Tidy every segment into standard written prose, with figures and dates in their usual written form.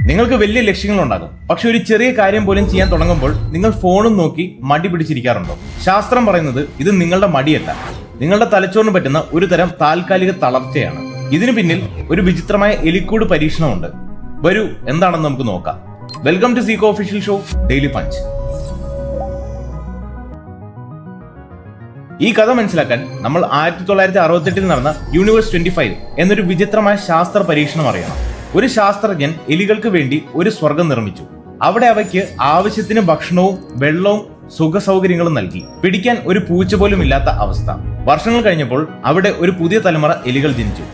നിങ്ങൾക്ക് വലിയ ലക്ഷ്യങ്ങളുണ്ടാകും, പക്ഷെ ഒരു ചെറിയ കാര്യം പോലും ചെയ്യാൻ തുടങ്ങുമ്പോൾ നിങ്ങൾ ഫോണും നോക്കി മടി പിടിച്ചിരിക്കാറുണ്ടോ? ശാസ്ത്രം പറയുന്നത് ഇത് നിങ്ങളുടെ മടിയല്ല, നിങ്ങളുടെ തലച്ചോറിന് പറ്റുന്ന ഒരു തരം താൽക്കാലിക തളർച്ചയാണ്. ഇതിനു പിന്നിൽ ഒരു വിചിത്രമായ എലിക്കൂട് പരീക്ഷണമുണ്ട്. വരൂ, എന്താണെന്ന് നമുക്ക് നോക്കാം. വെൽക്കം ടു സീക്കോ ഒഫീഷ്യൽ ഷോ ഡെയിലി പഞ്ച്. ഈ കഥ മനസ്സിലാക്കാൻ നമ്മൾ 1968 നടന്ന യൂണിവേഴ്സ് 25 എന്നൊരു വിചിത്രമായ ശാസ്ത്ര പരീക്ഷണം അറിയണം. ഒരു ശാസ്ത്രജ്ഞൻ എലികൾക്ക് വേണ്ടി ഒരു സ്വർഗം നിർമ്മിച്ചു. അവിടെ അവയ്ക്ക് ആവശ്യത്തിന് ഭക്ഷണവും വെള്ളവും സുഖ സൗകര്യങ്ങളും നൽകി. പിടിക്കാൻ ഒരു പൂച്ച പോലും ഇല്ലാത്ത അവസ്ഥ. വർഷങ്ങൾ കഴിഞ്ഞപ്പോൾ അവിടെ ഒരു പുതിയ തലമുറ എലികൾ ജനിച്ചു.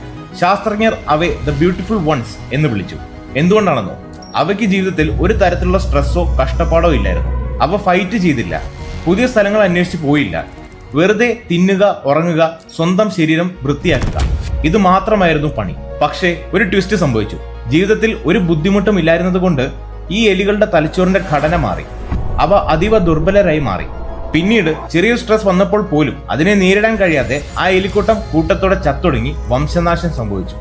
ശാസ്ത്രജ്ഞർ അവയെ ദ ബ്യൂട്ടിഫുൾ വൺസ് എന്ന് വിളിച്ചു. എന്തുകൊണ്ടാണെന്നോ? അവയ്ക്ക് ജീവിതത്തിൽ ഒരു തരത്തിലുള്ള സ്ട്രെസ്സോ കഷ്ടപ്പാടോ ഇല്ലായിരുന്നു. അവ ഫൈറ്റ് ചെയ്തില്ല, പുതിയ സ്ഥലങ്ങൾ അന്വേഷിച്ച് പോയില്ല. വെറുതെ തിന്നുക, ഉറങ്ങുക, സ്വന്തം ശരീരം വൃത്തിയാക്കുക, ഇത് മാത്രമായിരുന്നു പണി. പക്ഷേ ഒരു ട്വിസ്റ്റ് സംഭവിച്ചു. ജീവിതത്തിൽ ഒരു ബുദ്ധിമുട്ടും ഇല്ലായിരുന്നത് കൊണ്ട് ഈ എലികളുടെ തലച്ചോറിന്റെ ഘടന മാറി. അവ അതീവ ദുർബലരായി മാറി. പിന്നീട് ചെറിയൊരു സ്ട്രെസ് വന്നപ്പോൾ പോലും അതിനെ നേരിടാൻ കഴിയാതെ ആ എലിക്കൂട്ടം കൂട്ടത്തോടെ ചത്തൊടുങ്ങി വംശനാശം സംഭവിച്ചു.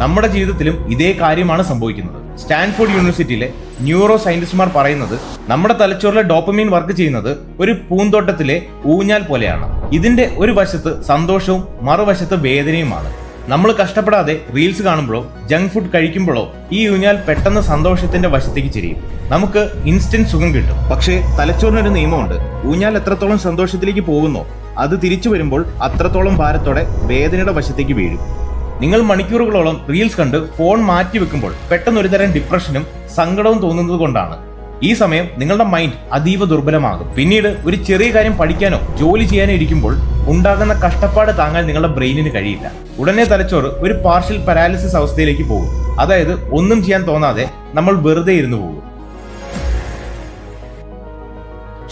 നമ്മുടെ ജീവിതത്തിലും ഇതേ കാര്യമാണ് സംഭവിക്കുന്നത്. സ്റ്റാൻഫോർഡ് യൂണിവേഴ്സിറ്റിയിലെ ന്യൂറോ സയന്റിസ്റ്റുമാർ പറയുന്നത് നമ്മുടെ തലച്ചോറിലെ ഡോപ്പമീൻ വർക്ക് ചെയ്യുന്നത് ഒരു പൂന്തോട്ടത്തിലെ ഊഞ്ഞാൽ പോലെയാണ്. ഇതിന്റെ ഒരു വശത്ത് സന്തോഷവും മറുവശത്ത് വേദനയുമാണ്. നമ്മൾ കഷ്ടപ്പെടാതെ റീൽസ് കാണുമ്പോഴോ ജങ്ക് ഫുഡ് കഴിക്കുമ്പോഴോ ഈ ഊഞ്ഞാൽ പെട്ടെന്ന് സന്തോഷത്തിന്റെ വശത്തേക്ക് ചെരിയും. നമുക്ക് ഇൻസ്റ്റന്റ് സുഖം കിട്ടും. പക്ഷേ തലച്ചോറിനൊരു നിയമമുണ്ട്. ഊഞ്ഞാൽ എത്രത്തോളം സന്തോഷത്തിലേക്ക് പോകുന്നോ അത് തിരിച്ചു വരുമ്പോൾ അത്രത്തോളം ഭാരത്തോടെ വേദനയുടെ വശത്തേക്ക് വീഴും. നിങ്ങൾ മണിക്കൂറുകളോളം റീൽസ് കണ്ട് ഫോൺ മാറ്റി വെക്കുമ്പോൾ പെട്ടെന്ന് ഒരുതരം ഡിപ്രഷനും സങ്കടവും തോന്നുന്നത് കൊണ്ടാണ്. ഈ സമയം നിങ്ങളുടെ മൈൻഡ് അതീവ ദുർബലമാകും. പിന്നീട് ഒരു ചെറിയ കാര്യം പഠിക്കാനോ ജോലി ചെയ്യാനോ ഇരിക്കുമ്പോൾ ഉണ്ടാകുന്ന കഷ്ടപ്പാട് താങ്ങാൻ നിങ്ങളുടെ ബ്രെയിനിന് കഴിയില്ല. ഉടനെ തലച്ചോറ് ഒരു പാർഷ്യൽ പാരാലിസിസ് അവസ്ഥയിലേക്ക് പോകും. അതായത് ഒന്നും ചെയ്യാൻ തോന്നാതെ നമ്മൾ വെറുതെ ഇരുന്നു പോകും.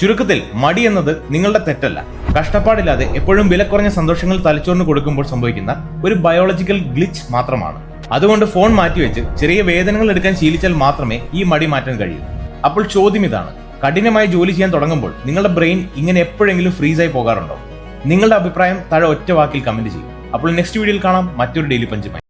ചുരുക്കത്തിൽ മടി എന്നത് നിങ്ങളുടെ തെറ്റല്ല. കഷ്ടപ്പാടില്ലാതെ എപ്പോഴും വില കുറഞ്ഞ സന്തോഷങ്ങൾ തലച്ചോറിന് കൊടുക്കുമ്പോൾ സംഭവിക്കുന്ന ഒരു ബയോളജിക്കൽ ഗ്ലിച്ച് മാത്രമാണ്. അതുകൊണ്ട് ഫോൺ മാറ്റിവെച്ച് ചെറിയ വേദനകൾ എടുക്കാൻ ശീലിച്ചാൽ മാത്രമേ ഈ മടി മാറ്റാൻ കഴിയൂ. അപ്പോൾ ചോദ്യം ഇതാണ്: കഠിനമായി ജോലി ചെയ്യാൻ തുടങ്ങുമ്പോൾ നിങ്ങളുടെ ബ്രെയിൻ ഇങ്ങനെ എപ്പോഴെങ്കിലും ഫ്രീസായി പോകാറുണ്ടോ? നിങ്ങളുടെ അഭിപ്രായം താഴെ ഒറ്റ വാക്കിൽ കമന്റ് ചെയ്യും. അപ്പോൾ നെക്സ്റ്റ് വീഡിയോയിൽ കാണാം മറ്റൊരു ഡെയിലി പഞ്ചുമായി.